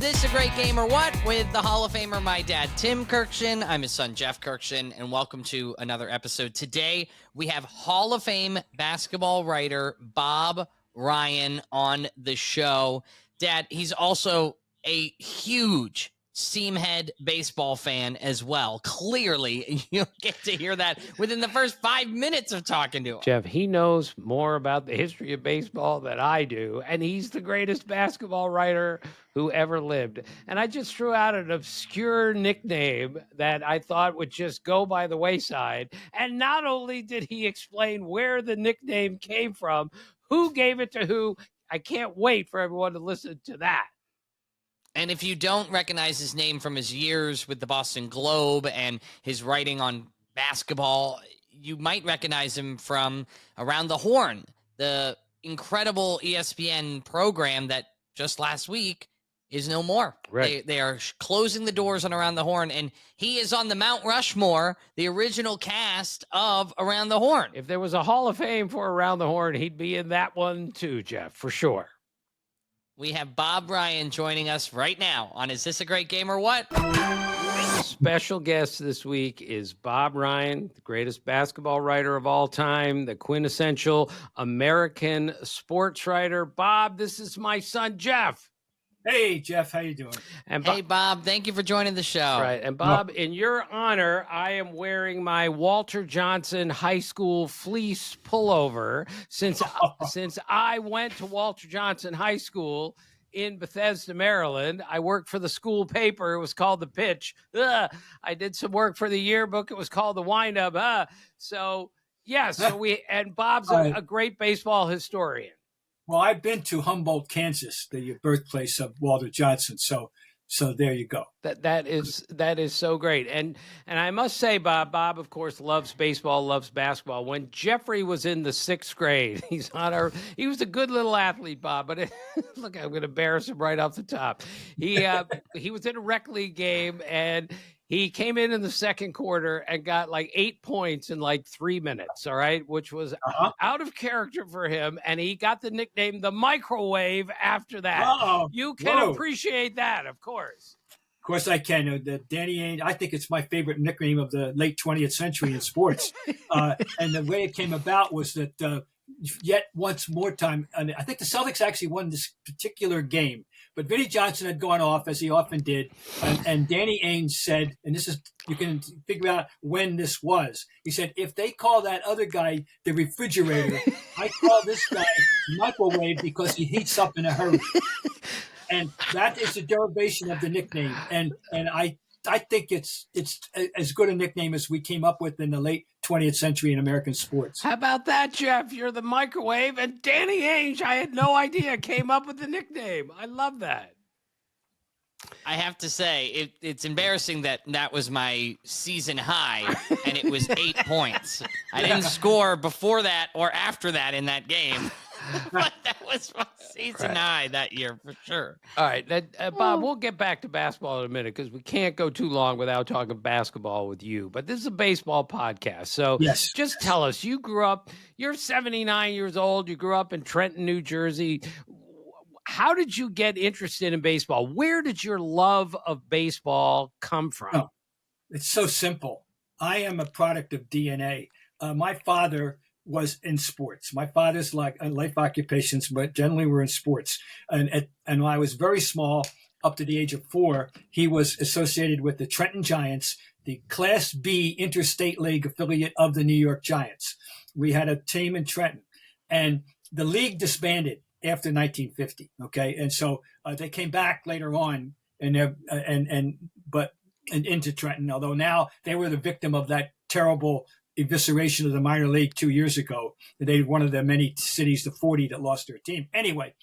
This a Great Game or What? With the Hall of Famer, my dad, Tim Kurkjian. I'm his son, Jeff Kurkjian, and welcome to another episode. Today, we have Hall of Fame basketball writer Bob Ryan on the show. Dad, he's also a huge Seamhead baseball fan as well. Clearly, you'll get to hear that within the first 5 minutes of talking to him. Jeff, he knows more about the history of baseball than I do, and he's the greatest basketball writer who ever lived. And I just threw out an obscure nickname that I thought would just go by the wayside. And not only did he explain where the nickname came from, who gave it to who, I can't wait for everyone to listen to that. And if you don't recognize his name from his years with the Boston Globe and his writing on basketball, you might recognize him from Around the Horn, the incredible ESPN program that just last week is no more. Right. They are closing the doors on Around the Horn, and he is on the Mount Rushmore, the original cast of Around the Horn. If there was a Hall of Fame for Around the Horn, he'd be in that one too, Jeff, for sure. We have Bob Ryan joining us right now on Is This a Great Game or What? Special guest this week is Bob Ryan, the greatest basketball writer of all time, the quintessential American sports writer. Bob, this is my son, Jeff. Hey, Jeff, how you doing? And Hey, Bob, thank you for joining the show. Right. And Bob, in your honor, I am wearing my Walter Johnson High School fleece pullover since I went to Walter Johnson High School in Bethesda, Maryland. I worked for the school paper. It was called The Pitch. I did some work for the yearbook. It was called The Windup. And Bob's a great baseball historian. Well, I've been to Humboldt, Kansas, the birthplace of Walter Johnson. So there you go. That is so great. And I must say, Bob, of course, loves baseball, loves basketball. When Jeffrey was in the 6th grade, he was a good little athlete, Bob, but look, I'm going to embarrass him right off the top. He was in a rec league game, and he came in the second quarter and got like 8 points in like 3 minutes, all right, which was out of character for him. And he got the nickname the Microwave after that. You can appreciate that, of course. Of course I can. The Danny Ainge, I think it's my favorite nickname of the late 20th century in sports. And the way it came about was that yet once more time, and I think the Celtics actually won this particular game. But Vinnie Johnson had gone off, as he often did, and Danny Ainge said, and this is, you can figure out when this was. He said, if they call that other guy the refrigerator, I call this guy microwave because he heats up in a hurry. And that is the derivation of the nickname. And I think it's as good a nickname as we came up with in the late 20th century in American sports. How about that, Jeff? You're the Microwave. And Danny Ainge, I had no idea, came up with the nickname. I love that. I have to say, it's embarrassing that was my season high, and it was 8 points. I didn't score before that or after that in that game. But that was my season high that year for sure. All right, Bob, we'll get back to basketball in a minute because we can't go too long without talking basketball with you. But this is a baseball podcast. So just tell us, you're 79 years old. You grew up in Trenton, New Jersey. How did you get interested in baseball? Where did your love of baseball come from? Oh, it's so simple. I am a product of DNA. My father was in sports. My father's life occupations, but generally were in sports. And when I was very small, up to the age of 4, he was associated with the Trenton Giants, the Class B Interstate League affiliate of the New York Giants. We had a team in Trenton, and the league disbanded after 1950. Okay, and so they came back later on, into Trenton. Although now they were the victim of that terrible evisceration of the minor league 2 years ago. They one of the many cities, the 40, that lost their team. Anyway,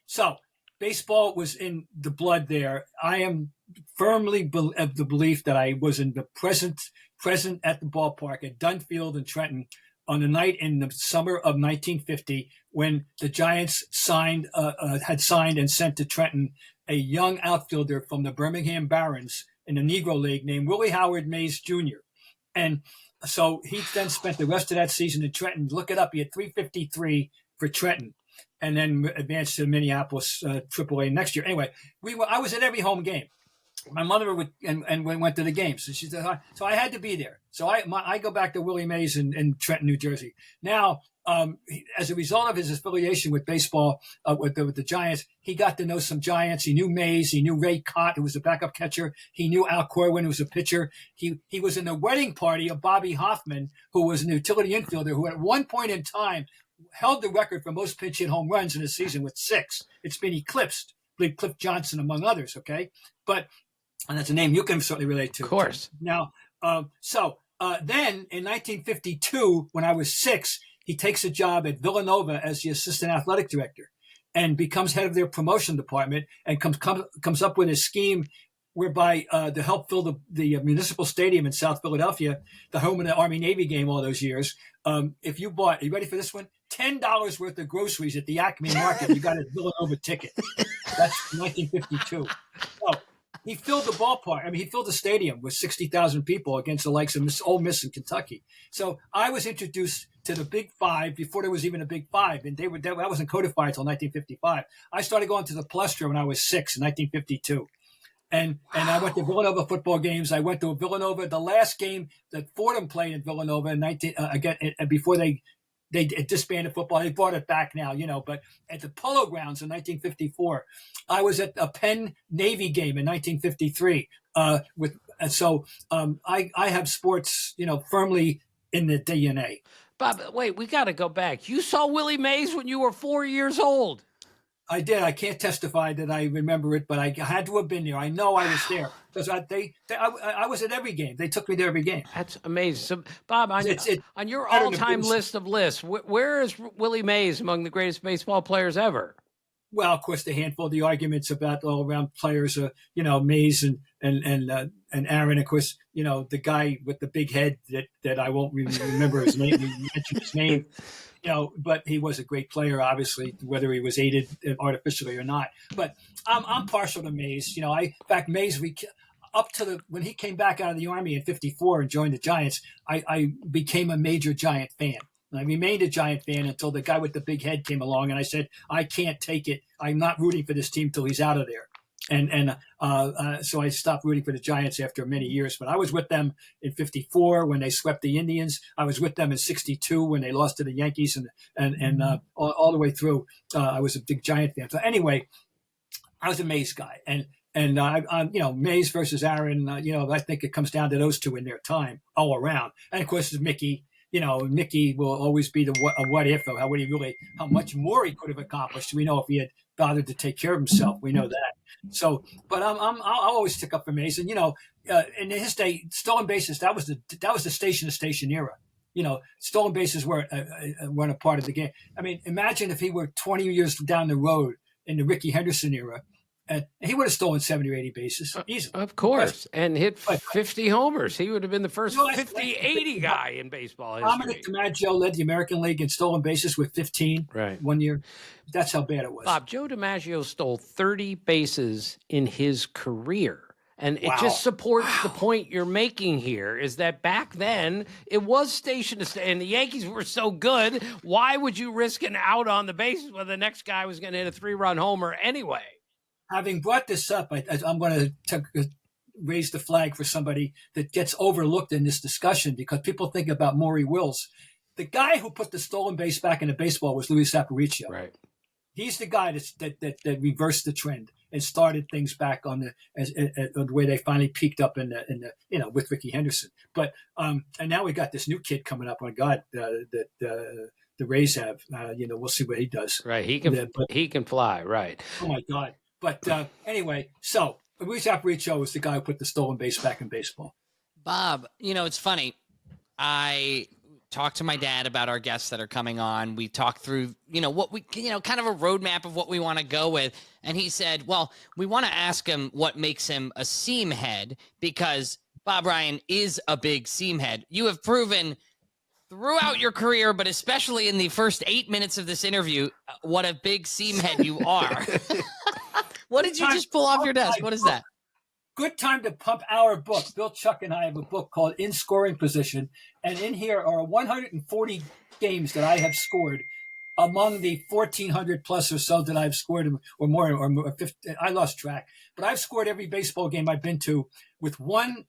so baseball was in the blood there. I am firmly of the belief that I was in the present at the ballpark at Dunfield in Trenton on the night in the summer of 1950 when the Giants had signed and sent to Trenton a young outfielder from the Birmingham Barons in the Negro League named Willie Howard Mays Jr. And so he then spent the rest of that season in Trenton. Look it up. He had 353 for Trenton. and then advanced to Minneapolis AAA next year. Anyway, I was at every home game. My mother would and went to the games. So she said, so I had to be there. So I go back to Willie Mays in Trenton, New Jersey. Now, as a result of his affiliation with baseball, with the Giants, he got to know some Giants. He knew Mays. He knew Ray Cott, who was a backup catcher. He knew Al Corwin, who was a pitcher. He was in the wedding party of Bobby Hoffman, who was an utility infielder, who at one point in time held the record for most pinch hit home runs in a season with 6. It's been eclipsed. I believe Cliff Johnson, among others. Okay, and that's a name you can certainly relate to. Of course. Now, then in 1952, when I was 6, he takes a job at Villanova as the assistant athletic director and becomes head of their promotion department and comes up with a scheme whereby to help fill the municipal stadium in South Philadelphia, the home of the Army-Navy game all those years. If you bought, are you ready for this one? $10 worth of groceries at the Acme Market, you got a Villanova ticket. That's 1952. So, he filled the ballpark. I mean, he filled the stadium with 60,000 people against the likes of Ole Miss in Kentucky. So I was introduced to the Big Five before there was even a Big Five, and that wasn't codified until 1955. I started going to the Palestra when I was 6 in 1952. And I went to Villanova football games. I went to Villanova, the last game that Fordham played in Villanova before they disbanded football. They brought it back now, but at the Polo Grounds in 1954, I was at a Penn Navy game in 1953. I have sports, firmly in the DNA. Bob, wait, we got to go back. You saw Willie Mays when you were 4 years old. I did. I can't testify that I remember it, but I had to have been there. I know I was there because I was at every game. They took me to every game. That's amazing. So, Bob, on your all-time list of lists, where is Willie Mays among the greatest baseball players ever? Well, of course, the handful, the arguments about all-around players, Mays and Aaron. Of course, the guy with the big head that I won't remember his name. You mentioned his name. But he was a great player, obviously, whether he was aided artificially or not. But I'm partial to Mays. In fact, Mays, when he came back out of the Army in '54 and joined the Giants, I became a major Giant fan. And I remained a Giant fan until the guy with the big head came along, and I said, I can't take it. I'm not rooting for this team till he's out of there. So I stopped rooting for the Giants after many years. But I was with them in '54 when they swept the Indians. I was with them in '62 when they lost to the Yankees, and all the way through, I was a big Giant fan. So anyway, I was a Mays guy, and Mays versus Aaron. I think it comes down to those two in their time all around. And of course, Mickey. Mickey will always be a what if, or how much more he could have accomplished. We know if he had bothered to take care of himself, we know that. So, but I'll always stick up for Mason. In his day, stolen bases, that was the station to station era. Stolen bases weren't a part of the game. I mean, imagine if he were 20 years down the road in the Rickey Henderson era. And he would have stolen 70 or 80 bases easily. Of course. And hit 50 homers. He would have been the first 50-80 guy in baseball history. Dominic DiMaggio led the American League in stolen bases with 15 one year. That's how bad it was. Bob, Joe DiMaggio stole 30 bases in his career. And it just supports the point you're making here is that back then it was station to station, and the Yankees were so good. Why would you risk an out on the bases when the next guy was going to hit a 3-run homer anyway? Having brought this up, I'm going to raise the flag for somebody that gets overlooked in this discussion because people think about Maury Wills. The guy who put the stolen base back into baseball was Luis Aparicio. Right. He's the guy that reversed the trend and started things back on the way they finally peaked up in the with Rickey Henderson. But and now we got this new kid coming up. On God, that the Rays have. We'll see what he does. Right. He can fly. Right. Oh my God. But anyway, so Luis Aparicio was the guy who put the stolen base back in baseball. Bob, it's funny. I talked to my dad about our guests that are coming on. We talked through, what we, kind of a roadmap of what we want to go with. And he said, well, we want to ask him what makes him a seamhead because Bob Ryan is a big seamhead. You have proven throughout your career, but especially in the first 8 minutes of this interview, what a big seamhead you are. What did you just pull off your desk? What is that? Good time to pump our book. Bill, Chuck, and I have a book called In Scoring Position. And in here are 140 games that I have scored among the 1,400 plus or so that I've scored, or more, or 50, I lost track. But I've scored every baseball game I've been to, with one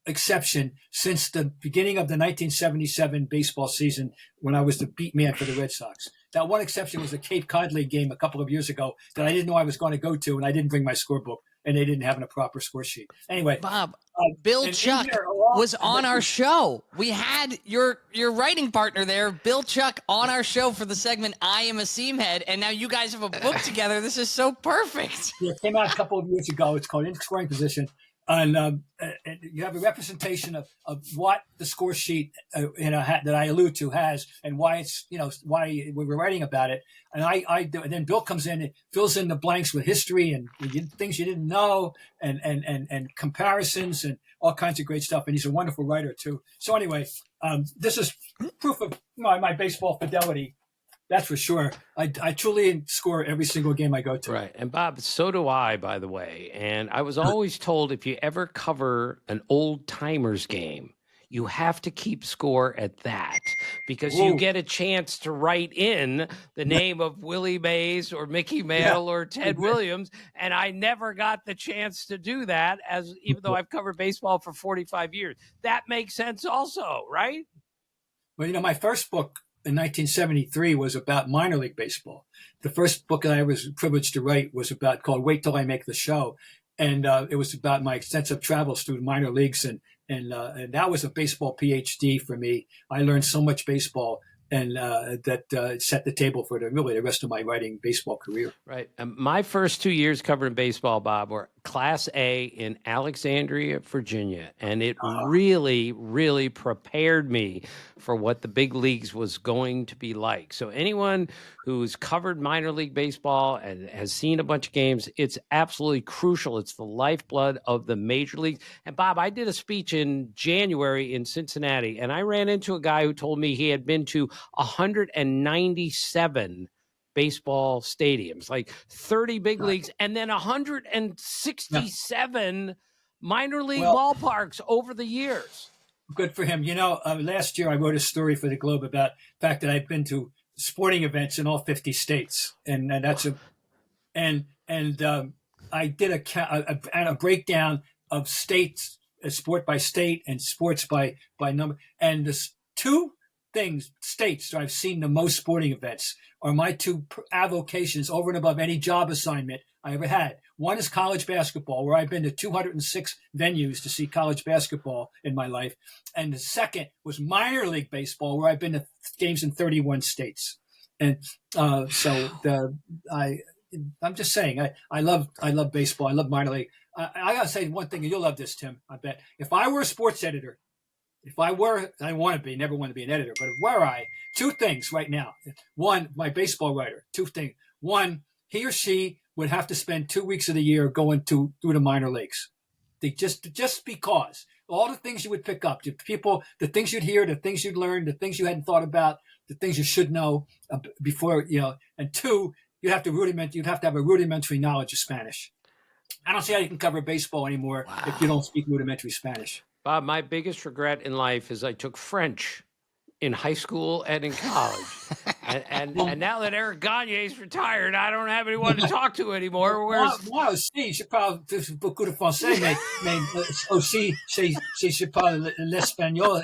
exception, since the beginning of the 1977 baseball season, when I was the beat man for the Red Sox. That one exception was the Cape Cod League game a couple of years ago that I didn't know I was going to go to, and I didn't bring my scorebook, and they didn't have a proper score sheet. Anyway, Bob, Bill Chuck was on our show. We had your writing partner there, Bill Chuck, on our show for the segment I Am a Seamhead, and now you guys have a book together. This is so perfect. It came out a couple of years ago. It's called In Scoring Position. And you have a representation of what the score sheet that I allude to has, and why it's, why we're writing about it. And I do, and then Bill comes in and fills in the blanks with history and things you didn't know, and comparisons and all kinds of great stuff. And he's a wonderful writer too. So anyway, this is proof of my baseball fidelity. That's for sure. I truly score every single game I go to. Right. And Bob, so do I, by the way. And I was always told, if you ever cover an old timers game, you have to keep score at that, because you get a chance to write in the name of Willie Mays or Mickey Mantle or Ted Williams. And I never got the chance to do that, even though I've covered baseball for 45 years. That makes sense also, right? Well, my first book in 1973 was about minor league baseball. The first book that I was privileged to write was called Wait Till I Make the Show. And it was about my extensive travels through minor leagues. And that was a baseball PhD for me. I learned so much baseball, and that set the table for the rest of my writing baseball career. Right. My first 2 years covering baseball, Bob, were Class A in Alexandria, Virginia. And it really, really prepared me for what the big leagues was going to be like. So anyone who's covered minor league baseball and has seen a bunch of games, it's absolutely crucial. It's the lifeblood of the major leagues. And Bob, I did a speech in January in Cincinnati, and I ran into a guy who told me he had been to 197 baseball stadiums, like 30 big leagues, and then 167 minor league ballparks over the years. Good for him. Last year I wrote a story for the Globe about the fact that I've been to sporting events in all 50 states, and that's I did a breakdown of states, sport by state, and sports by number, and the two states that I've seen the most sporting events are my two avocations over and above any job assignment I ever had. One is college basketball, where I've been to 206 venues to see college basketball in my life. And the second was minor league baseball, where I've been to games in 31 states. And I'm just saying, I love baseball. I love minor league. I got to say one thing, and you'll love this, Tim, I bet. If I were a sports editor, I want to be, never want to be an editor, but were I, two things right now. One, my baseball writer, two things. One, he or she would have to spend 2 weeks of the year going through the minor leagues. Just because all the things you would pick up, the things you'd hear, the things you'd learn, the things you hadn't thought about, the things you should know before, and two, you'd have to have a rudimentary knowledge of Spanish. I don't see how you can cover baseball anymore if you don't speak rudimentary Spanish. Bob, my biggest regret in life is I took French in high school and in college. and now that Eric Gagne's retired, I don't have anyone to talk to anymore. Moi aussi, je parle beaucoup de français, mais aussi, je parle l'espagnol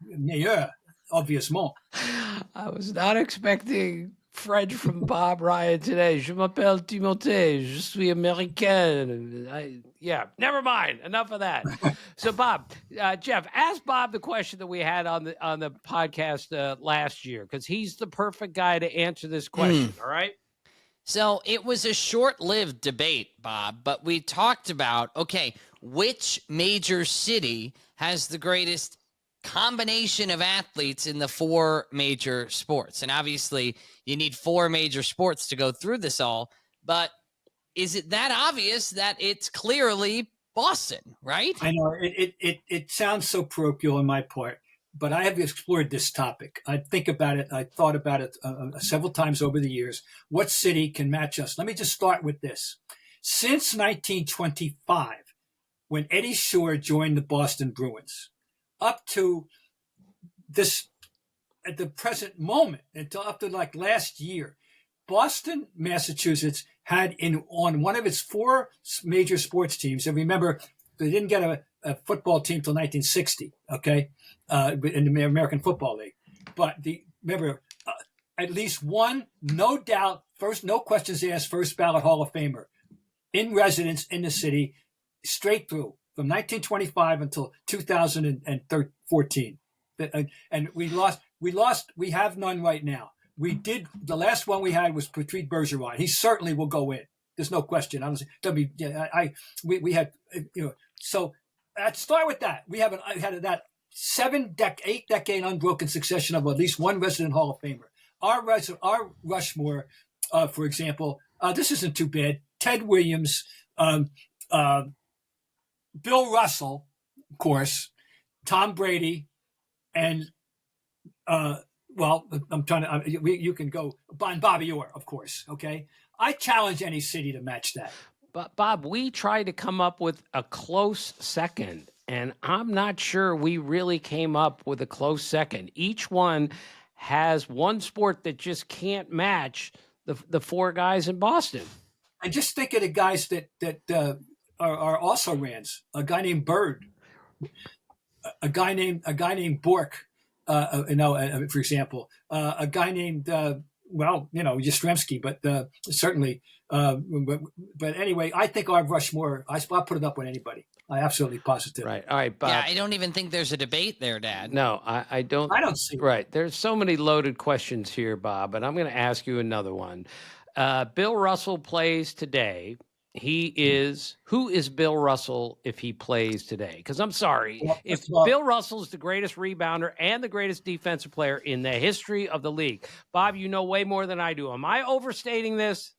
meilleur, obviously. I was not expecting French from Bob Ryan today. Je m'appelle Timothée. Je suis Américain. Never mind. Enough of that. So, Bob, Jeff, ask Bob the question that we had on the podcast last year, because he's the perfect guy to answer this question. All right. So it was a short-lived debate, Bob, but we talked about, which major city has the greatest combination of athletes in the four major sports? And obviously you need four major sports to go through this all, but is it that obvious that it's clearly Boston, right? I know it sounds so parochial on my part, but I have explored this topic. I think about it. I thought about it several times over the years. What city can match us? Let me just start with this. Since 1925, when Eddie Shore joined the Boston Bruins, up to this at the present moment, until up to like last year, Boston, Massachusetts had on one of its 4 major sports teams, and remember, they didn't get a football team till 1960, okay, in the American Football League. But remember, at least one, no doubt, no questions asked, first ballot Hall of Famer in residence in the city, straight through from 1925 until 2014. And we lost. We have none right now. The last one we had was Patrice Bergeron. He certainly will go in. There's no question. Honestly, we had, so let's start with that. We had that 8 decade unbroken succession of at least one resident Hall of Famer. Our Rushmore, for example, this isn't too bad. Ted Williams, Bill Russell, of course, Tom Brady, and I'm trying to. You can go Bobby Orr, of course. Okay, I challenge any city to match that. But Bob, we tried to come up with a close second, and I'm not sure we really came up with a close second. Each one has one sport that just can't match the 4 guys in Boston. And just think of the guys that are also Rans. A guy named Bird, a guy named Bork. For example, a guy named Yastrzemski, but certainly. But anyway, I think our Rushmore. I'll put it up with anybody. I absolutely positive. Right. All right, Bob. Yeah, I don't even think there's a debate there, Dad. No, I don't. I don't see. Right. There's so many loaded questions here, Bob, but I'm going to ask you another one. Bill Russell plays today. Who is Bill Russell if he plays today? Because I'm sorry, if Bill Russell is the greatest rebounder and the greatest defensive player in the history of the league, Bob, you know way more than I do. Am I overstating this?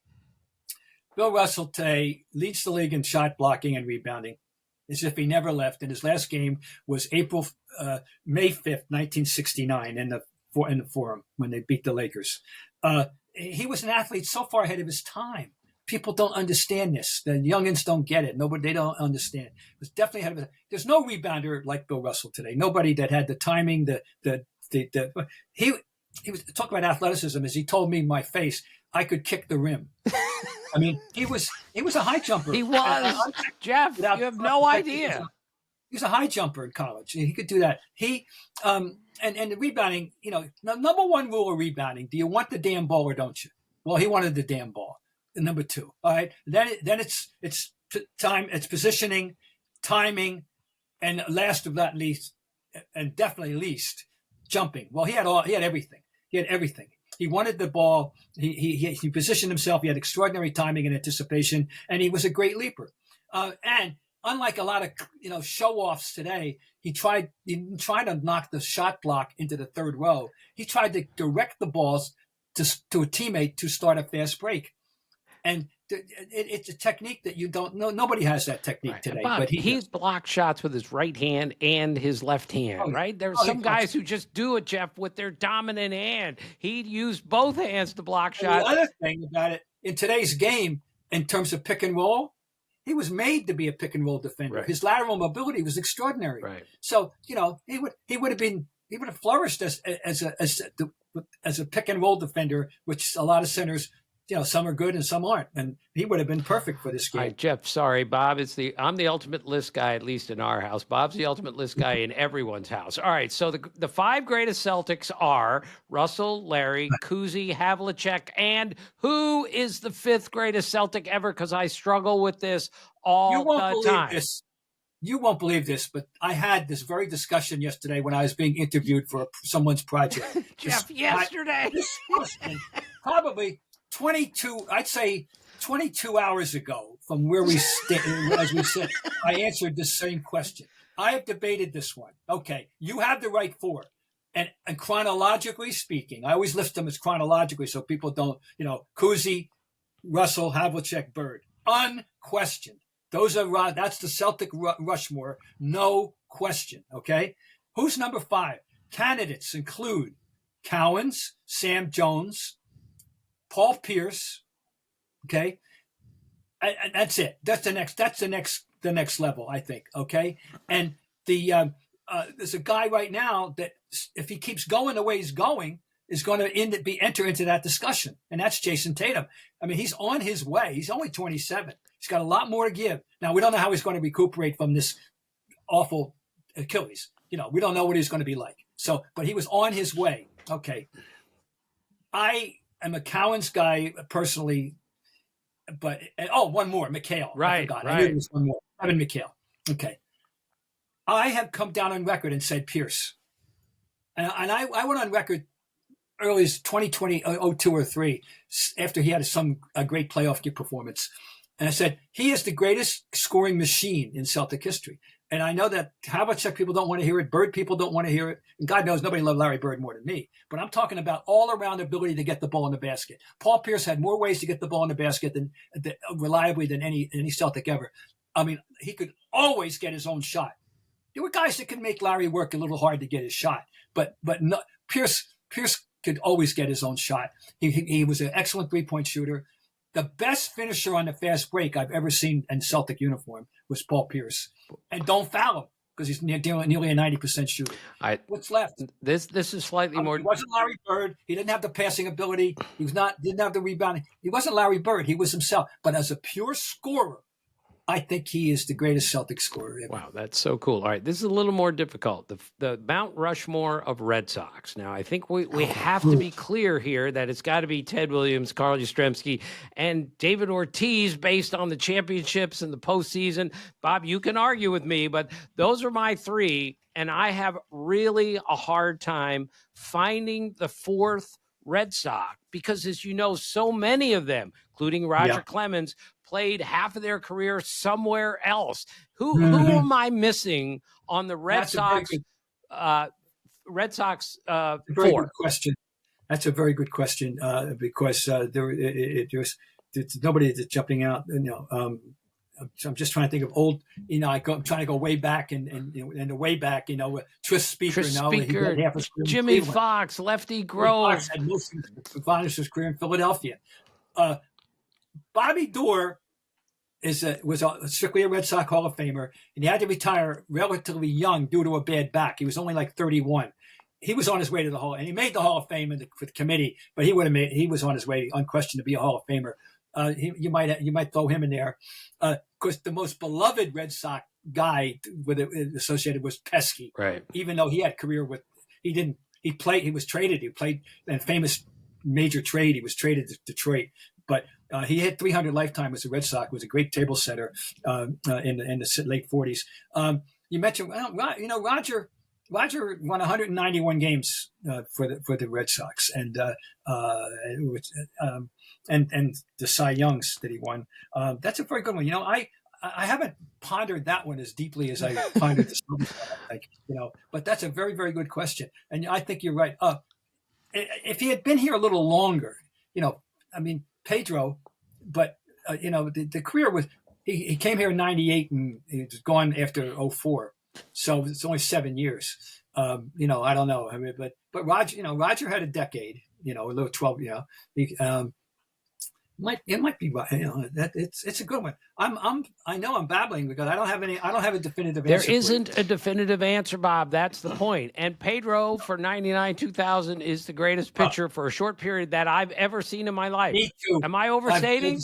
Bill Russell today leads the league in shot blocking and rebounding, as if he never left. And his last game was May 5th, 1969, in the Forum when they beat the Lakers. He was an athlete so far ahead of his time. People don't understand this. The youngins don't get it. They don't understand. It was definitely ahead of his time. There's no rebounder like Bill Russell today. Nobody that had the timing. He was talking about athleticism. As he told me in my face, I could kick the rim. I mean, he was a high jumper. He was. Jeff, you have no idea. He was a high jumper in college. He could do that. And the rebounding, number one rule of rebounding: do you want the damn ball or don't you? Well, he wanted the damn ball. And number 2, all right. Then it's time. It's positioning, timing, and last but not least, and definitely least, jumping. Well, he had everything. He wanted the ball. He positioned himself. He had extraordinary timing and anticipation, and he was a great leaper. And unlike a lot of show-offs today, he didn't try to knock the shot block into the third row. He tried to direct the balls to a teammate to start a fast break. And it's a technique that you don't know. Nobody has that technique today. Bob, but he's blocked shots with his right hand and his left hand, right? There's some guys who just do it, Jeff, with their dominant hand. He'd use both hands to block shots. The other thing about it, in today's game, in terms of pick and roll, he was made to be a pick and roll defender. Right. His lateral mobility was extraordinary. Right. So he would have flourished as a pick and roll defender, which a lot of centers. Some are good and some aren't, and he would have been perfect for this game. All right, Jeff, sorry, Bob. I'm the ultimate list guy, at least in our house. Bob's the ultimate list guy in everyone's house. All right, so the 5 greatest Celtics are Russell, Larry, Cousy, Havlicek, and who is the 5th greatest Celtic ever? Because I struggle with this all the time. You won't believe this, but I had this very discussion yesterday when I was being interviewed for someone's project. Jeff, yesterday. Probably 22 hours ago from where we as we said, I answered the same question. I have debated this one. Okay, you have the right 4. And chronologically speaking, I always list them as chronologically so people don't, Cousy, Russell, Havlicek, Bird. Unquestioned. That's the Celtic Rushmore. No question. Okay. Who's number 5? Candidates include Cowens, Sam Jones, Paul Pierce. Okay. And that's it. That's the next level, I think. Okay. And the there's a guy right now that if he keeps going the way he's going, is going to enter into that discussion, and that's Jason Tatum. I mean, he's on his way. He's only 27. He's got a lot more to give. Now, we don't know how he's going to recuperate from this awful Achilles. We don't know what he's going to be like. So, but he was on his way. Okay. I am a Cowens guy personally, but one more, McHale. Right, I forgot. right. I knew there was one more. Evan McHale. Okay. I have come down on record and said Pierce, and I went on record early as 2020, 02 or 03, after he had a great playoff performance. And I said, he is the greatest scoring machine in Celtic history. And I know that Havlicek people don't want to hear it. Bird people don't want to hear it. And God knows nobody loved Larry Bird more than me. But I'm talking about all-around ability to get the ball in the basket. Paul Pierce had more ways to get the ball in the basket than reliably than any Celtic ever. I mean, he could always get his own shot. There were guys that could make Larry work a little hard to get his shot. But no, Pierce could always get his own shot. He was an excellent three-point shooter. The best finisher on the fast break I've ever seen in Celtic uniform was Paul Pierce. And don't foul him because he's nearly a 90% shooter. What's left? This is slightly more. He wasn't Larry Bird. He didn't have the passing ability. Didn't have the rebounding. He wasn't Larry Bird. He was himself. But as a pure scorer, I think he is the greatest Celtic scorer ever. Wow, that's so cool. All right, this is a little more difficult. The Mount Rushmore of Red Sox. Now, I think we have to be clear here that it's got to be Ted Williams, Carl Yastrzemski, and David Ortiz based on the championships and the postseason. Bob, you can argue with me, but those are my three, and I have really a hard time finding the fourth Red Sox because, as you know, so many of them, including Roger Clemens, played half of their career somewhere else. Who am I missing on the Red Sox? Red Sox very four. Good question. That's a very good question because there's nobody that's jumping out. I'm just trying to think of old. I'm trying to go way back and the way back. Tris Speaker. Jimmy Fox, Lefty Grove. Fox had most of his career in Philadelphia. Bobby Doerr was strictly a Red Sox Hall of Famer, and he had to retire relatively young due to a bad back. He was only like 31. He was on his way to the Hall, and he made the Hall of Fame for the committee, but he was on his way, unquestioned, to be a Hall of Famer. You might throw him in there. Of course, the most beloved Red Sox guy with it associated was Pesky. Right. Even though he had career he was traded. He played in a famous major trade. He was traded to Detroit. But he hit 300 lifetime as a Red Sox. Was a great table setter in the late 40s. You mentioned, Roger won 191 games for the Red Sox, and the Cy Youngs that he won. That's a very good one. I haven't pondered that one as deeply as I pondered this one. But that's a very, very good question, and I think you're right. If he had been here a little longer, Pedro, but the career was he came here in '98 and he was gone after '04, so it's only 7 years. I don't know. I mean, but Roger had a decade. A little 12. It might be that it's a good one. I know I'm babbling because I don't have a definitive answer. There isn't a definitive answer, Bob. That's the point. And Pedro for 99, 2000 is the greatest pitcher for a short period that I've ever seen in my life. Me too. Am I overstating?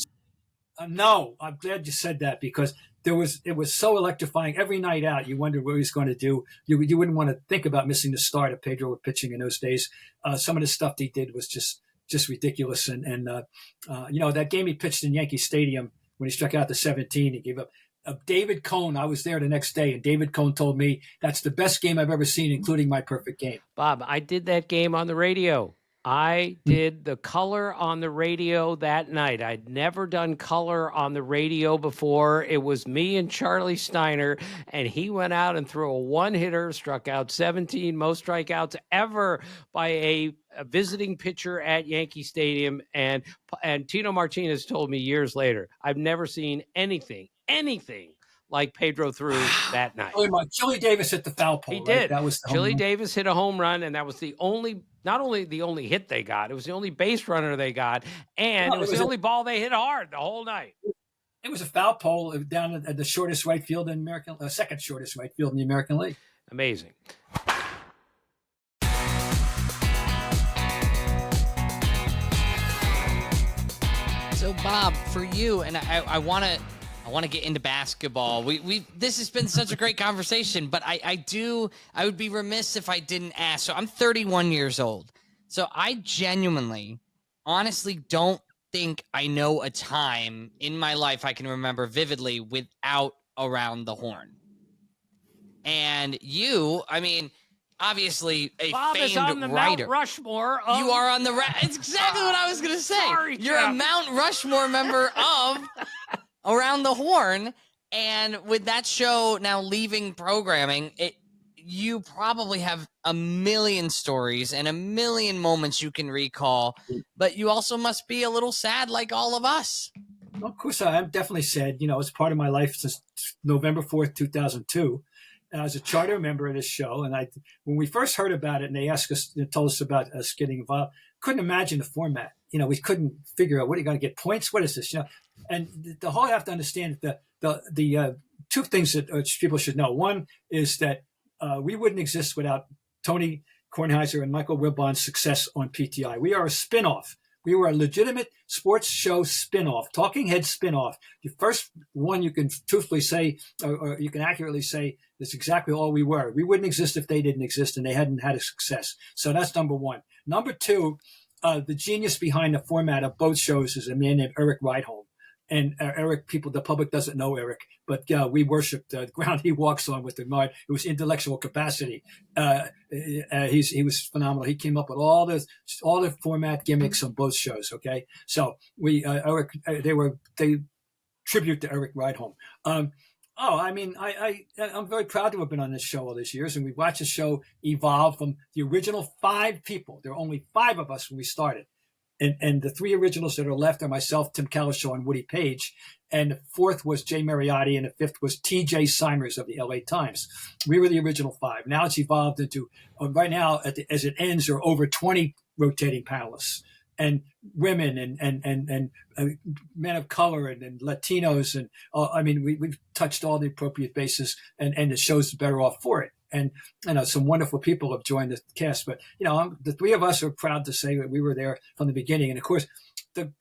No, I'm glad you said that because it was so electrifying. Every night out, you wondered what he was going to do. You wouldn't want to think about missing the start of Pedro pitching in those days. Some of the stuff he did was just ridiculous. And that game he pitched in Yankee Stadium when he struck out the 17, he gave up. David Cohn, I was there the next day, and David Cohn told me that's the best game I've ever seen, including my perfect game. Bob, I did that game on the radio. I did the color on the radio that night. I'd never done color on the radio before. It was me and Charlie Steiner, and he went out and threw a one-hitter, struck out 17, most strikeouts ever by a visiting pitcher at Yankee Stadium. And Tino Martinez told me years later, I've never seen anything like Pedro threw that night. Chili Davis hit the foul pole. He did. Right? That was Chili Davis hit a home run, and that was not only the only hit they got, it was the only base runner they got, and it was the only ball they hit hard the whole night. It was a foul pole down at the shortest right field in second shortest right field in the American League. Amazing. So, Bob, for you, and I want to get into basketball. This has been such a great conversation, but I would be remiss if I didn't ask. So I'm 31 years old. So I genuinely, honestly don't think I know a time in my life I can remember vividly without Around the Horn. And you, I mean, obviously a Bob famed is on the writer. Mount Rushmore. You are on the It's exactly what I was going to say. Sorry, You're Jeff. a Mount Rushmore member of Around the Horn. And with that show now leaving programming, you probably have a million stories and a million moments you can recall, but you also must be a little sad like all of us. Well, of course, I'm definitely sad. You know, it's part of my life since November 4th, 2002. I was a charter member of this show, and when we first heard about it and they asked us, told us about us getting involved, couldn't imagine the format. You know, we couldn't figure out, what are you going to get points? What is this? You know, and the whole, you have to understand the two things that people should know. One is that we wouldn't exist without Tony Kornheiser and Michael Wilbon's success on PTI. We are a spinoff. We were a legitimate sports show spinoff, talking head spinoff. The first one you can truthfully say, or you can accurately say, that's exactly all we were. We wouldn't exist if they didn't exist and they hadn't had a success. So that's number one. Number two, the genius behind the format of both shows is a man named Eric Rydholm. And Eric, the public doesn't know Eric, but we worship the ground he walks on with regard. It was intellectual capacity. He was phenomenal. He came up with all the format gimmicks on both shows. Okay, so they tribute to Eric Rydholm. I'm very proud to have been on this show all these years, and we watched the show evolve from the original 5 people. There were only 5 of us when we started. And the 3 originals that are left are myself, Tim Calishaw, and Woody Page. And the 4th was Jay Mariotti, and the 5th was T.J. Simers of the L.A. Times. We were the original 5. Now it's evolved into, right now, as it ends, there are over 20 rotating panelists. And women and men of color and Latinos. And we've touched all the appropriate bases, and the show's better off for it. And some wonderful people have joined the cast. But, the 3 of us are proud to say that we were there from the beginning. And, of course, the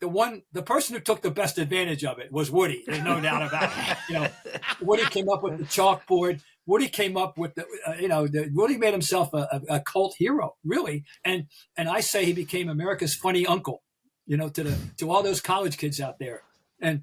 person who took the best advantage of it was Woody. There's no doubt about it. Woody came up with the chalkboard. Woody came up with Woody made himself a cult hero, really. And I say he became America's funny uncle, to all those college kids out there. And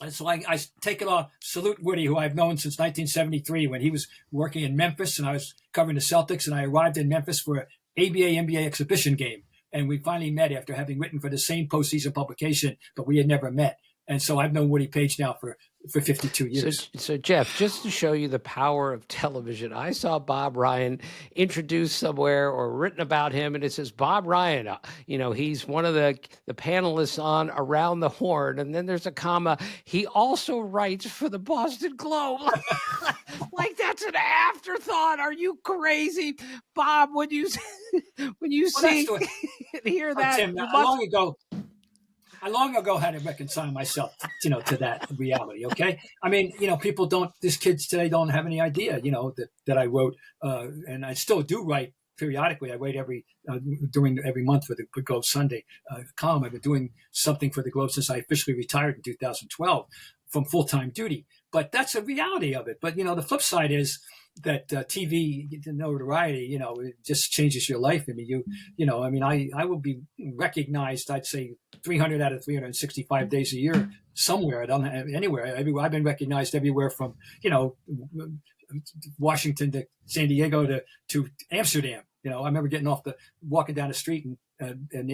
so I take it off, salute Woody, who I've known since 1973 when he was working in Memphis and I was covering the Celtics, and I arrived in Memphis for an ABA-NBA exhibition game. And we finally met after having written for the same postseason publication, but we had never met. And so I've known Woody Page now for 52 years. So, Jeff, just to show you the power of television, I saw Bob Ryan introduced somewhere or written about him, and it says Bob Ryan, he's one of the panelists on Around the Horn. And then there's a comma. He also writes for the Boston Globe. Like that's an afterthought. Are you crazy? Bob, when you see and hear that, Tim, I long ago had to reconcile myself, to that reality. Okay. People these kids today don't have any idea, that I wrote, and I still do write periodically. I write during every month for the Globe Sunday column. I've been doing something for the Globe since I officially retired in 2012 from full-time duty, but that's a reality of it. But, the flip side is that TV, the notoriety, it just changes your life. I will be recognized, I'd say 300 out of 365 days a year somewhere. I don't have anywhere. I've been recognized everywhere from, Washington to San Diego to Amsterdam. I remember walking down the street in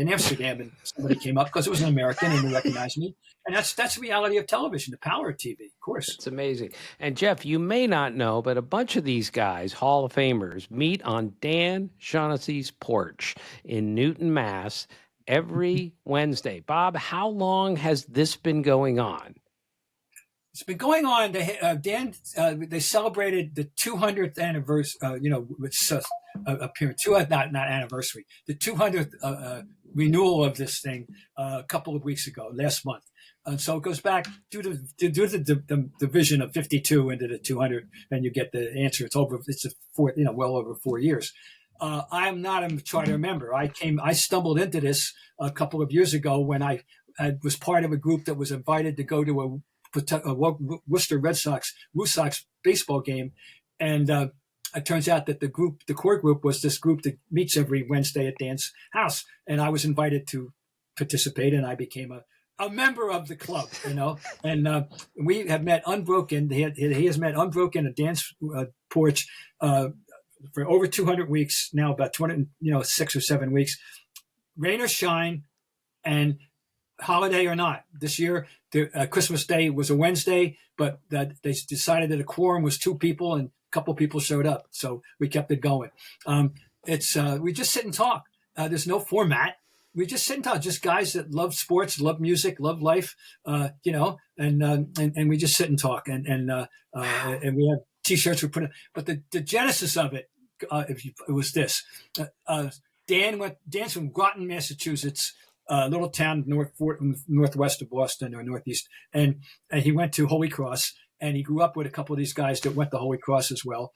Amsterdam, and somebody came up because it was an American and they recognized me. And that's the reality of television, the power of TV, of course. It's amazing. And Jeff, you may not know, but a bunch of these guys, Hall of Famers, meet on DanShaughnessys Porch in Newton, Mass. every Wednesday. Bob, how long has this been going on? It's been going on. They celebrated the 200th anniversary. Appearance. Not anniversary. The 200th renewal of this thing a couple of weeks ago, last month. And so it goes back due to the division of 52 into the 200, and you get the answer. It's well over 4 years. I'm not a charter member. I stumbled into this a couple of years ago when I was part of a group that was invited to go to a Worcester Red Sox baseball game, and it turns out that the core group was this group that meets every Wednesday at Dan's house, and I was invited to participate, and I became a member of the club, and we have met unbroken. He has met unbroken at Dan's porch for over 200 weeks now, about 200, 6 or 7 weeks, rain or shine, and holiday or not. This year, Christmas Day was a Wednesday, but they decided that a quorum was 2 people, and a couple people showed up, so we kept it going. We just sit and talk. There's no format. We just sit and talk. Just guys that love sports, love music, love life, and we just sit and talk, and we have T-shirts we put in. But the genesis of it, it was this. Dan's from Groton, Massachusetts, a little town northwest of Boston or northeast, and he went to Holy Cross, and he grew up with a couple of these guys that went to Holy Cross as well.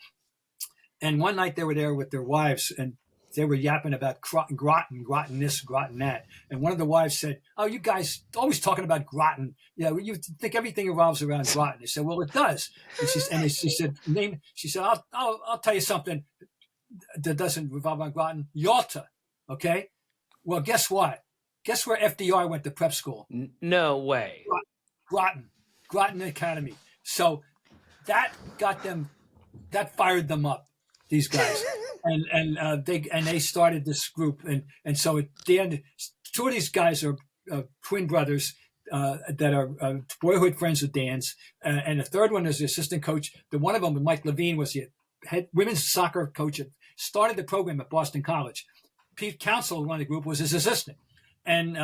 And one night they were there with their wives, and they were yapping about Groton this, Groton that. And one of the wives said, "Oh, you guys always talking about Groton. You think everything revolves around Groton." He said, "Well, it does." And she said, "I'll tell you something that doesn't revolve around Groton. Yalta, okay? Well, guess what? Guess where FDR went to prep school? No way. Groton Academy. So that fired them up, these guys. and they started this group. And so at the end, 2 of these guys are twin brothers that are boyhood friends with Dan's. And the third one is the assistant coach. The one of them, Mike Levine, was the head women's soccer coach, started the program at Boston College. Pete Council, one of the group, was his assistant. And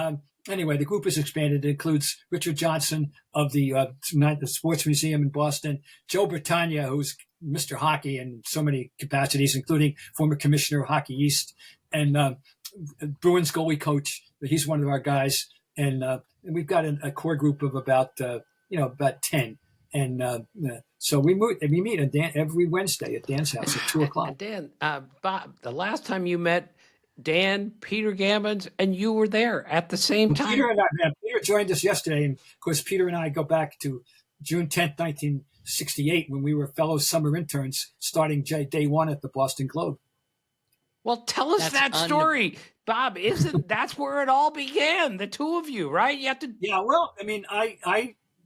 anyway, the group has expanded. It includes Richard Johnson of the Sports Museum in Boston, Joe Britannia, who's Mr. Hockey in so many capacities, including former commissioner of Hockey East, and Bruins goalie coach. He's one of our guys. And we've got a core group of about 10. And so we meet every Wednesday at Dan's house at 2:00. Dan, Bob, the last time you met Dan, Peter Gammons, and you were there at the same time. Peter joined us yesterday, and of course, Peter and I go back to June 10th, 1968, when we were fellow summer interns starting day one at the Boston Globe. Well, tell us that story, Bob. That's where it all began? The 2 of you, right? You have to. Yeah. Well, I mean,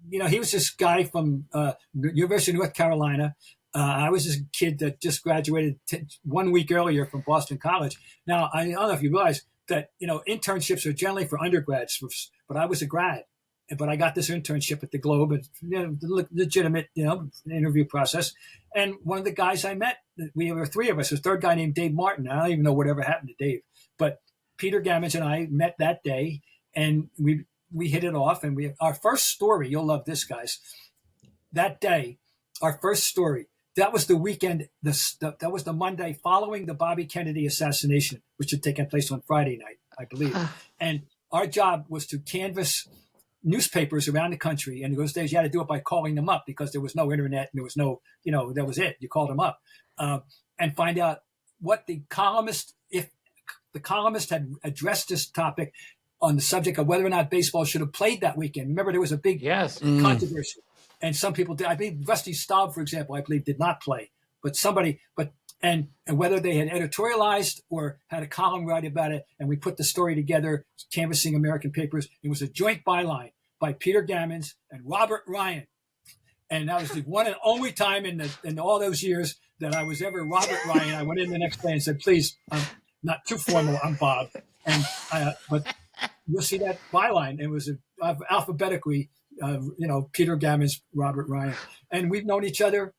he was this guy from University of North Carolina. I was this kid that just graduated 1 week earlier from Boston College. Now, I don't know if you realize that, internships are generally for undergrads, but I was a grad, but I got this internship at the Globe, and legitimate, interview process. And one of the guys I met, we were 3 of us, a third guy named Dave Martin. I don't even know whatever happened to Dave, but Peter Gammons and I met that day, and we hit it off. And our first story, you'll love this, guys. That day, our first story. That was the weekend. That was the Monday following the Bobby Kennedy assassination, which had taken place on Friday night, I believe. And our job was to canvass newspapers around the country. And in those days, you had to do it by calling them up because there was no internet and there was no, that was it. You called them up and find out what if the columnist had addressed this topic on the subject of whether or not baseball should have played that weekend. Remember, there was a big controversy. And some people did. I believe Rusty Staub, for example, did not play. But and whether they had editorialized or had a column write about it, and we put the story together, canvassing American papers. It was a joint byline by Peter Gammons and Robert Ryan. And that was the one and only time in all those years that I was ever Robert Ryan. I went in the next day and said, "Please, I'm not too formal. I'm Bob." And but you'll see that byline. It was alphabetically. Peter Gammons, Robert Ryan. And we've known each other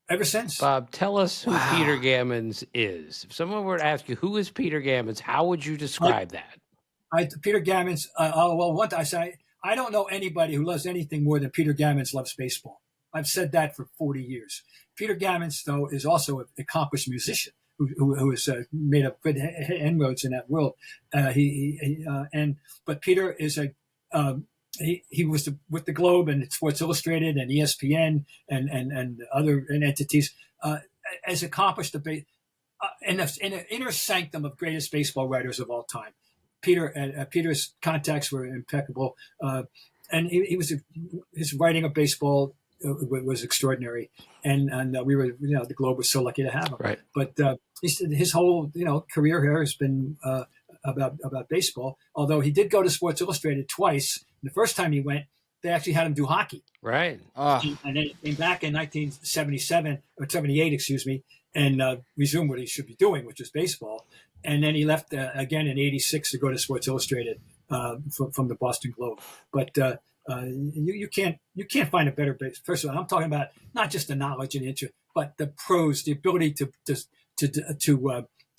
ever since. Bob, tell us who Peter Gammons is. If someone were to ask you, who is Peter Gammons, how would you describe that? Peter Gammons, one time I don't know anybody who loves anything more than Peter Gammons loves baseball. I've said that for 40 years. Peter Gammons, though, is also an accomplished musician who has made up good inroads in that world. But Peter is he was with the Globe and Sports Illustrated and ESPN and other entities, has accomplished in an inner sanctum of greatest baseball writers of all time. Peter's contacts were impeccable, and his writing of baseball was extraordinary, and we were, the Globe was so lucky to have him. Right. But his whole career here has been about baseball. Although he did go to Sports Illustrated twice. The first time he went, they actually had him do hockey. Right. And then he came back in 1977 or 78, excuse me, and resumed what he should be doing, which is baseball. And then he left again in '86 to go to Sports Illustrated from the Boston Globe. But you can't find a better base. First of all, I'm talking about not just the knowledge and interest, but the prose, the ability to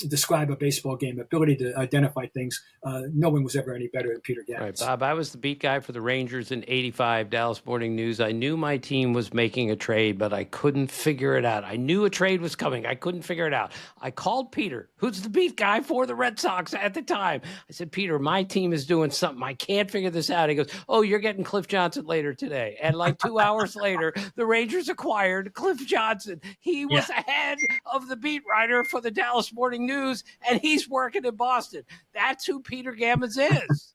describe a baseball game, ability to identify things. No one was ever any better than Peter Gammons. Right, Bob, I was the beat guy for the Rangers in '85, Dallas Morning News. I knew my team was making a trade, but I couldn't figure it out. I knew a trade was coming. I couldn't figure it out. I called Peter, who's the beat guy for the Red Sox at the time. I said, Peter, my team is doing something. I can't figure this out. He goes, oh, you're getting Cliff Johnson later today. And like 2 hours later, the Rangers acquired Cliff Johnson. He was ahead of the beat writer for the Dallas Morning News, and he's working in Boston. That's who Peter Gammons is.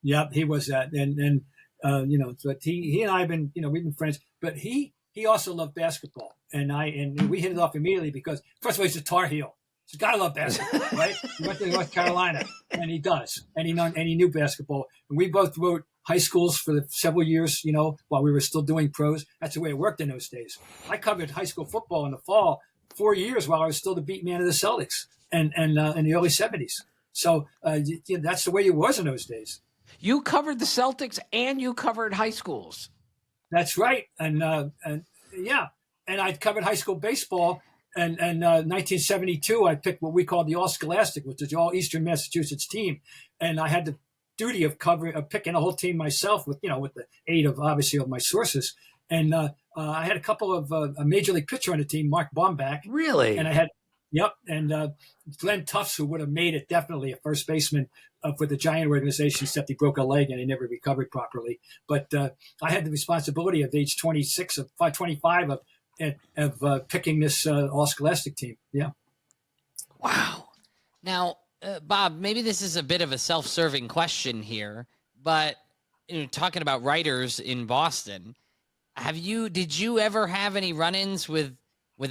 Yep, he was that, and but he and I have been, we've been friends. But he also loved basketball, and we hit it off immediately because first of all, he's a Tar Heel. He's got to love basketball, right? He went to North Carolina, and he does, and he knew basketball. And we both wrote high schools for several years, while we were still doing pros. That's the way it worked in those days. I covered high school football in the fall 4 years while I was still the beat man of the Celtics, and in the early '70s. So that's the way it was in those days. You covered the Celtics and you covered high schools. That's right, and I covered high school baseball. And 1972, I picked what we called the All Scholastic, which is the All Eastern Massachusetts team, and I had the duty of picking a whole team myself with the aid of obviously of my sources. And I had a couple of a major league pitcher on the team, Mark Bombach. Really? And I had. Yep, and Glenn Tufts, who would have made it definitely a first baseman for the Giant organization, except he broke a leg and he never recovered properly. But I had the responsibility at age 25 of picking this All Scholastic team. Yeah. Wow. Now, Bob, maybe this is a bit of a self-serving question here, but talking about writers in Boston, did you ever have any run-ins with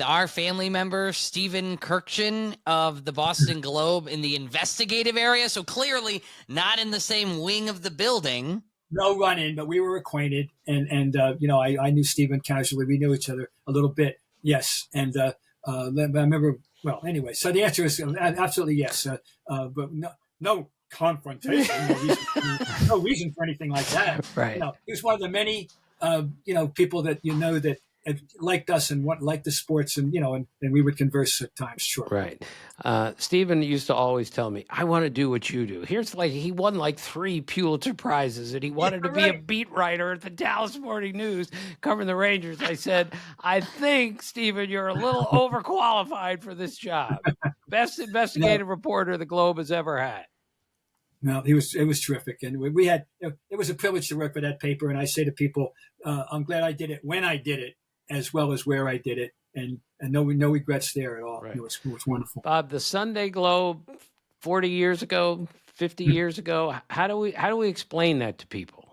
our family member, Stephen Kurkjian of the Boston Globe in the investigative area? So clearly not in the same wing of the building. No run-in, but we were acquainted. And I knew Stephen casually. We knew each other a little bit. Yes. And I remember, well, anyway, so the answer is absolutely yes. But no confrontation, no reason for anything like that. Right. He was one of the many, people that that liked us and liked the sports, and we would converse at times. Sure. Right. Stephen used to always tell me, I want to do what you do. He won like 3 Pulitzer Prizes, and he wanted to be a beat writer at the Dallas Morning News covering the Rangers. I said, I think, Stephen, you're a little overqualified for this job. Best investigative reporter the Globe has ever had. No, it was terrific, and we had. It was a privilege to work for that paper. And I say to people, I'm glad I did it when I did it, as well as where I did it, and no regrets there at all. Right. It was wonderful. Bob, the Sunday Globe, 40 years ago, 50 years ago. How do we explain that to people?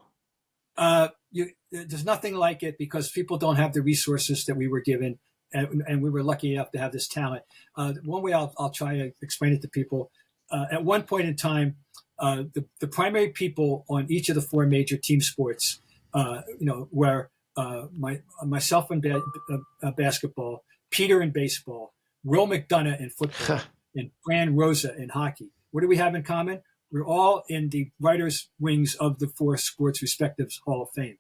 There's nothing like it because people don't have the resources that we were given, and we were lucky enough to have this talent. One way I'll try to explain it to people. At one point in time, the primary people on each of the 4 major team sports, were myself in basketball, Peter in baseball, Will McDonough in football, and Fran Rosa in hockey. What do we have in common? We're all in the writers' wings of the 4 sports respective Hall of Fame.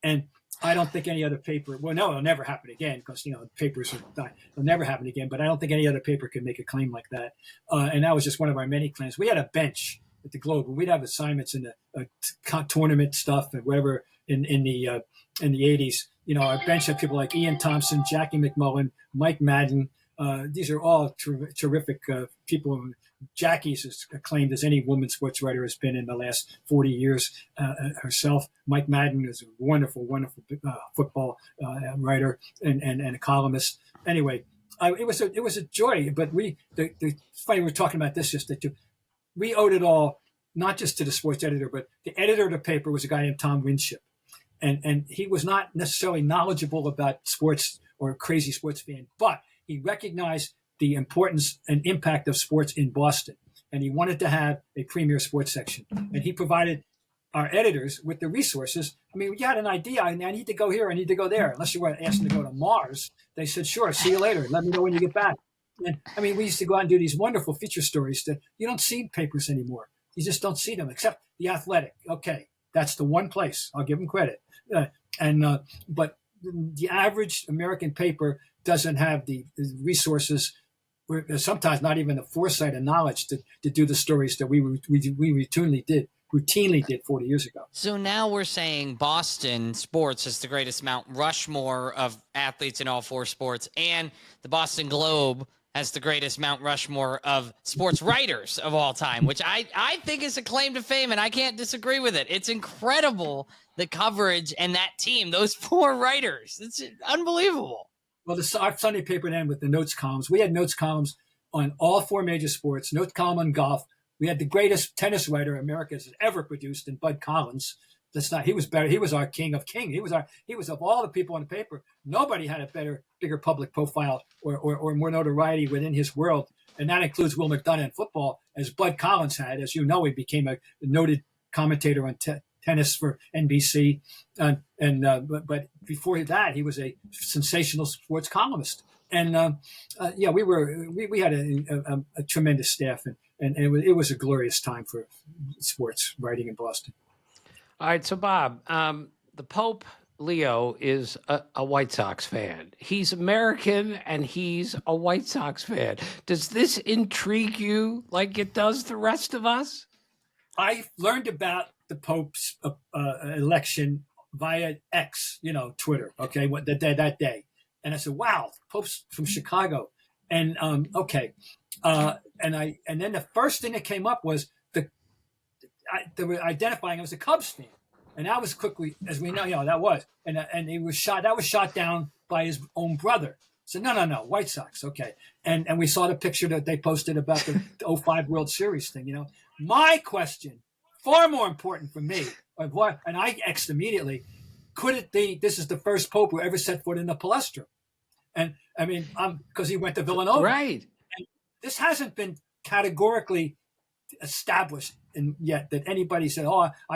And I don't think any other paper, well, no, it'll never happen again because, papers are dying. It'll never happen again, but I don't think any other paper can make a claim like that. And that was just one of our many claims. We had a bench at the Globe, we'd have assignments in the tournament stuff and whatever in the 80s. Our bench had people like Ian Thompson, Jackie McMullen, Mike Madden. These are all terrific people. Jackie's as acclaimed as any woman sports writer has been in the last 40 years herself. Mike Madden is a wonderful, wonderful football writer and a columnist. Anyway, it was a joy. But it's funny we're talking about this just that we owed it all not just to the sports editor, but the editor of the paper was a guy named Tom Winship, and he was not necessarily knowledgeable about sports or a crazy sports fan, but he recognized the importance and impact of sports in Boston. And he wanted to have a premier sports section. And he provided our editors with the resources. I mean, you had an idea, I need to go here, I need to go there. Unless you were asked to go to Mars, they said, sure, see you later. Let me know when you get back. And I mean, we used to go out and do these wonderful feature stories that you don't see in papers anymore. You just don't see them, except The Athletic. Okay, that's the one place. I'll give them credit. But the average American paper doesn't have the resources, sometimes not even the foresight and knowledge to do the stories that we routinely did 40 years ago. So now we're saying Boston sports is the greatest Mount Rushmore of athletes in all four sports, and the Boston Globe has the greatest Mount Rushmore of sports writers of all time, which I think is a claim to fame, and I can't disagree with it. It's incredible, the coverage and that team, those four writers. It's unbelievable. Well, our Sunday paper then with the notes columns, we had notes columns on all four major sports, notes column on golf. We had the greatest tennis writer America has ever produced in Bud Collins. He was better. He was our king of king. He was of all the people on the paper. Nobody had a bigger public profile or more notoriety within his world. And that includes Will McDonough in football, as Bud Collins had. As you know, he became a noted commentator on tennis for NBC, but before that, he was a sensational sports columnist. And we had a tremendous staff, and it was a glorious time for sports writing in Boston. All right, so Bob, the Pope Leo is a White Sox fan. He's American and he's a White Sox fan. Does this intrigue you like it does the rest of us? I learned about the Pope's election via X, Twitter. Okay, that day, and I said, "Wow, Pope's from Chicago," and okay, and then the first thing that came up was they were identifying him as a Cubs fan, and that was quickly, as we know, that was, and he was shot. That was shot down by his own brother. So no, White Sox, okay, and we saw the picture that they posted about the 05 World Series thing. My question, far more important for me, and I X'd immediately, could it be this is the first Pope who ever set foot in the Palestra? And I mean, because he went to Villanova. Right. And this hasn't been categorically established yet that anybody said,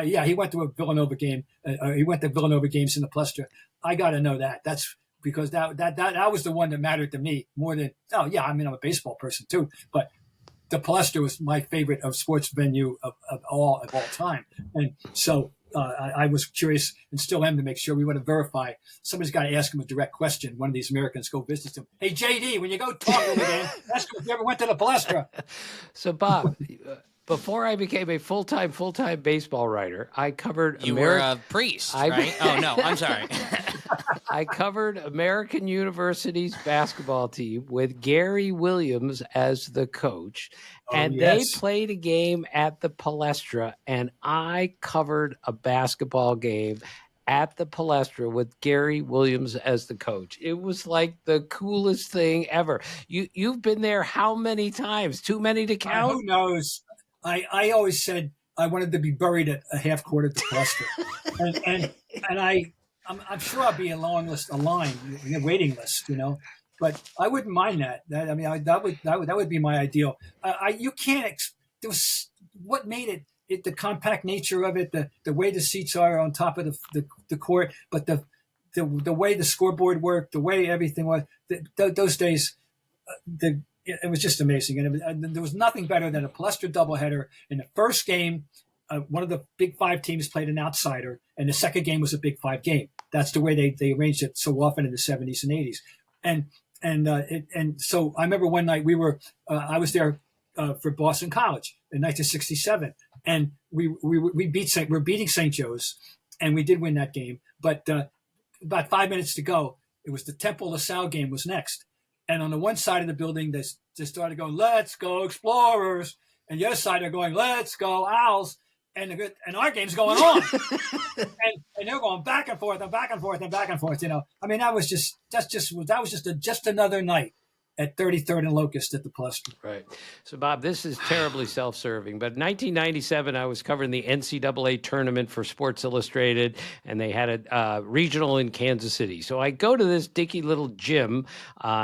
he went to a Villanova game, he went to Villanova games in the Palestra. I got to know that. That's because that was the one that mattered to me more than, I'm a baseball person too, but the Palestra was my favorite of sports venue of all time. And so I was curious and still am to make sure we want to verify. Somebody's got to ask him a direct question. One of these Americans go visit him. Hey, JD, when you go talk to him again, ask him if you ever went to the Palestra. So, Bob, before I became a full-time baseball writer, I covered You were a priest, right? Oh, no, I'm sorry. I covered American University's basketball team with Gary Williams as the coach, and they played a game at the Palestra, and I covered a basketball game at the Palestra with Gary Williams as the coach. It was like the coolest thing ever. You've been there how many times? Too many to count? Who knows? I always said I wanted to be buried at a half court at the Palestra, and I'm sure I'll be a waiting list, but I wouldn't mind that. That would be my ideal. You can't. There was what made it the compact nature of it, the way the seats are on top of the court, but the way the scoreboard worked, the way everything was. Those days, it was just amazing, and there was nothing better than a Palestra doubleheader. In the first game, one of the Big Five teams played an outsider, and the second game was a Big Five game. That's the way they arranged it so often in the 70s and 80s. And so I remember one night I was there for Boston College in 1967, and we're beating St. Joe's, and we did win that game. But about 5 minutes to go, it was the Temple LaSalle game was next, and on the one side of the building, they started going, "Let's go Explorers," and the other side are going, "Let's go Owls." And our game's going on, and they're going back and forth and back and forth and back and forth. I mean, that was just another night at 33rd and Locust at the Palestra. Right. So, Bob, this is terribly self-serving, but in 1997, I was covering the NCAA tournament for Sports Illustrated, and they had a regional in Kansas City. So I go to this dinky little gym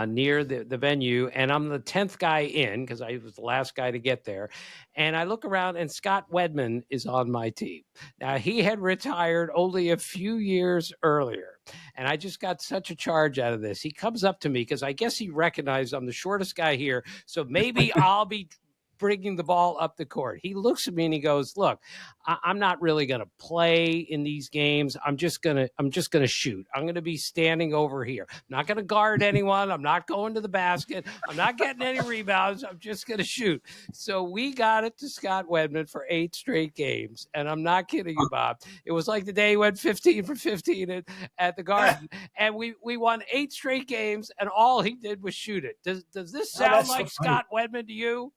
near the venue, and I'm the 10th guy in because I was the last guy to get there. And I look around, and Scott Wedman is on my team. Now, he had retired only a few years earlier. And I just got such a charge out of this. He comes up to me because I guess he recognized I'm the shortest guy here. So maybe I'll be bringing the ball up the court. He looks at me and he goes, "Look, I'm not really going to play in these games. I'm just going to shoot. I'm going to be standing over here. I'm not going to guard anyone. I'm not going to the basket. I'm not getting any rebounds. I'm just going to shoot." So we got it to Scott Wedman for 8 straight games. And I'm not kidding you, Bob. It was like the day he went 15 for 15 at the Garden. And we won 8 straight games, and all he did was shoot it. Does this sound like Scott Wedman to you?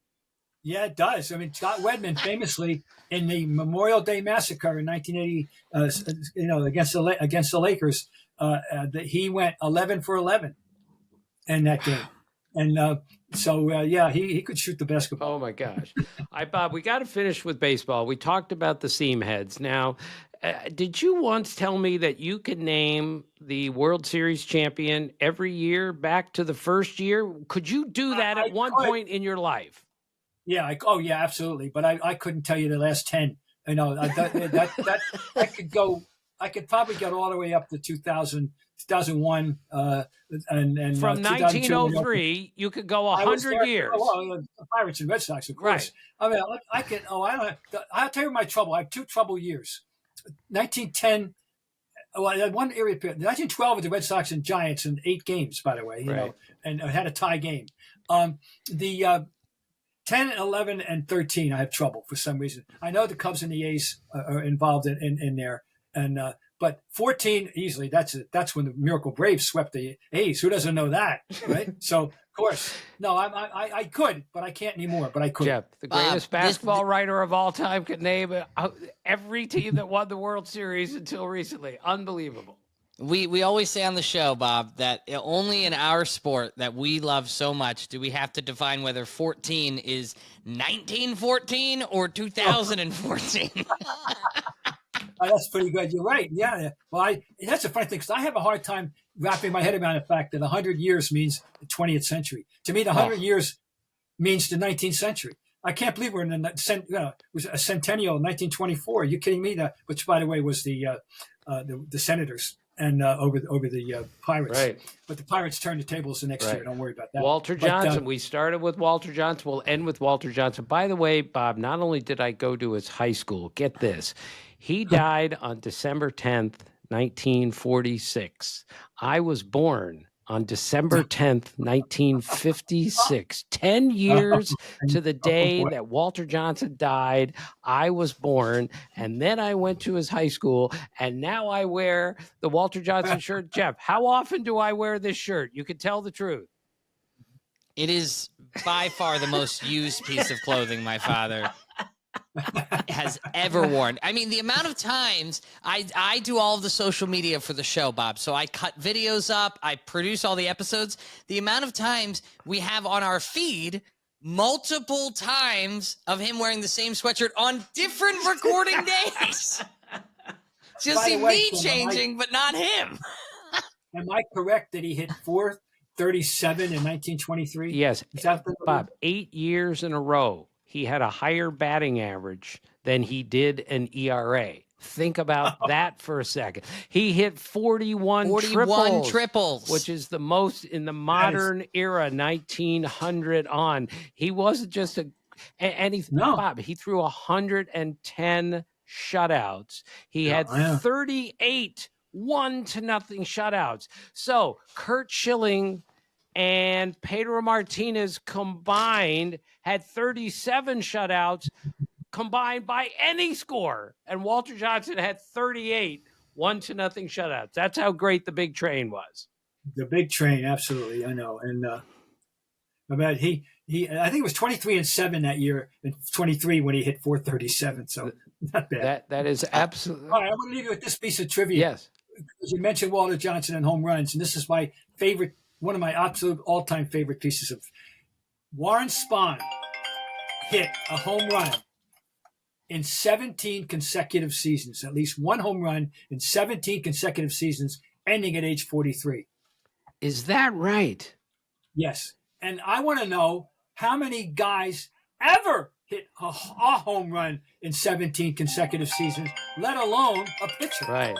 Yeah, it does. I mean, Scott Wedman famously in the Memorial Day Massacre in 1980, against the Lakers, he went 11 for 11 in that game, and he could shoot the basketball. Oh my gosh! Bob, we got to finish with baseball. We talked about the Seamheads. Now, did you once tell me that you could name the World Series champion every year back to the first year? Could you do that at one point in your life? Yeah. Absolutely. But I couldn't tell you the last 10. That I could go. I could probably get all the way up to 2000, 2001, and from 1903, you could go 100 years. The Pirates and Red Sox, of course. Right. I mean, I can. I'll tell you my trouble. I have 2 trouble years. 1910. Well, I had one area period. 1912 with the Red Sox and Giants in 8 games, by the way. You know, and I had a tie game. The 10, 11, and 13, I have trouble for some reason. I know the Cubs and the A's are involved in there, but 14 easily. That's it. That's when the Miracle Braves swept the A's. Who doesn't know that, right? So, of course, no, I could, but I can't anymore. But I could. Jeff, the greatest basketball writer of all time, could name every team that won the World Series until recently. Unbelievable. We always say on the show, Bob, that only in our sport that we love so much do we have to define whether 14 is 1914 or 2014. That's pretty good. You're right. Yeah. Well, that's a funny thing because I have a hard time wrapping my head around the fact that 100 years means the 20th century. To me, the 100 years means the 19th century. I can't believe we're in it was a centennial, 1924. Are you kidding me? Which, by the way, was the Senators. And over the Pirates. Right. But the Pirates turned the tables the next year. Don't worry about that. Walter Johnson. We started with Walter Johnson. We'll end with Walter Johnson. By the way, Bob, not only did I go to his high school, get this, he died on December 10th, 1946. I was born on December 10th, 1956. 10 years to the day that Walter Johnson died, I was born, and then I went to his high school, and now I wear the Walter Johnson shirt. Jeff, how often do I wear this shirt? You can tell the truth. It is by far the most used piece of clothing my father has ever worn. I mean, the amount of times I do all of the social media for the show, Bob. So I cut videos up, I produce all the episodes. The amount of times we have on our feed multiple times of him wearing the same sweatshirt on different recording days. So you'll see me changing, but not him. Am I correct that he hit 437 in 1923? Yes, Bob, 8 years in a row. He had a higher batting average than he did an ERA. Think about that for a second. He hit 41 triples, which is the most in the modern era, 1900 on. He wasn't just Bob, he threw 110 shutouts. He had 38 1-0 shutouts. So Curt Schilling and Pedro Martinez combined had 37 shutouts. combined by any score. And Walter Johnson had 38 1-0 shutouts. That's how great the big train was. The big train, absolutely. I know. And I think it was 23-7 that year, and 23 when he hit 437. So not bad. That is absolutely. All right, I want to leave you with this piece of trivia. Yes. Because you mentioned Walter Johnson and home runs, and this is my favorite, one of my absolute all-time favorite pieces of. Warren Spahn hit a home run in 17 consecutive seasons, at least one home run in 17 consecutive seasons, ending at age 43. Is that right? Yes. And I want to know how many guys ever hit a home run in 17 consecutive seasons, let alone a pitcher. Right.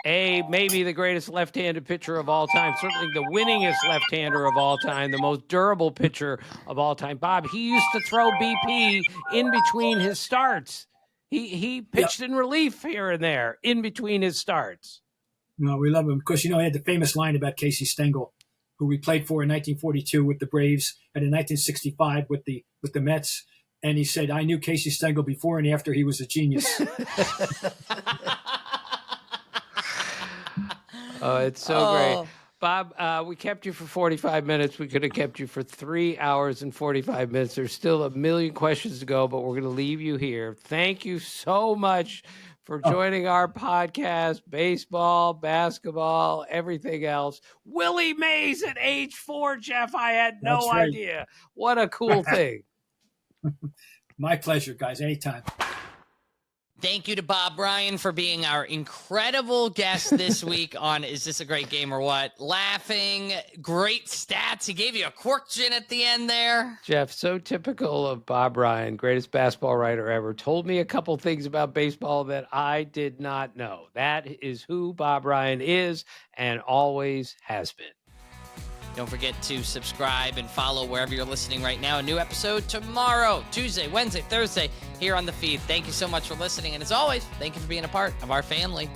Maybe the greatest left-handed pitcher of all time, certainly the winningest left-hander of all time, the most durable pitcher of all time. Bob, he used to throw BP in between his starts. He pitched in relief here and there in between his starts. No, we love him. Of course, he had the famous line about Casey Stengel, who we played for in 1942 with the Braves and in 1965 with the Mets. And he said, I knew Casey Stengel before and after he was a genius. Oh, it's so great. Bob, we kept you for 45 minutes. We could have kept you for 3 hours and 45 minutes. There's still a million questions to go, but we're going to leave you here. Thank you so much for joining our podcast, baseball, basketball, everything else. Willie Mays at age 4, Jeff. I had no idea. What a cool thing. My pleasure, guys. Anytime. Thank you to Bob Ryan for being our incredible guest this week on Is This a Great Game or What? Laughing, great stats. He gave you a Kurkjian at the end there. Jeff, so typical of Bob Ryan, greatest basketball writer ever. Told me a couple things about baseball that I did not know. That is who Bob Ryan is and always has been. Don't forget to subscribe and follow wherever you're listening right now. A new episode tomorrow, Tuesday, Wednesday, Thursday, here on the feed. Thank you so much for listening. And as always, thank you for being a part of our family.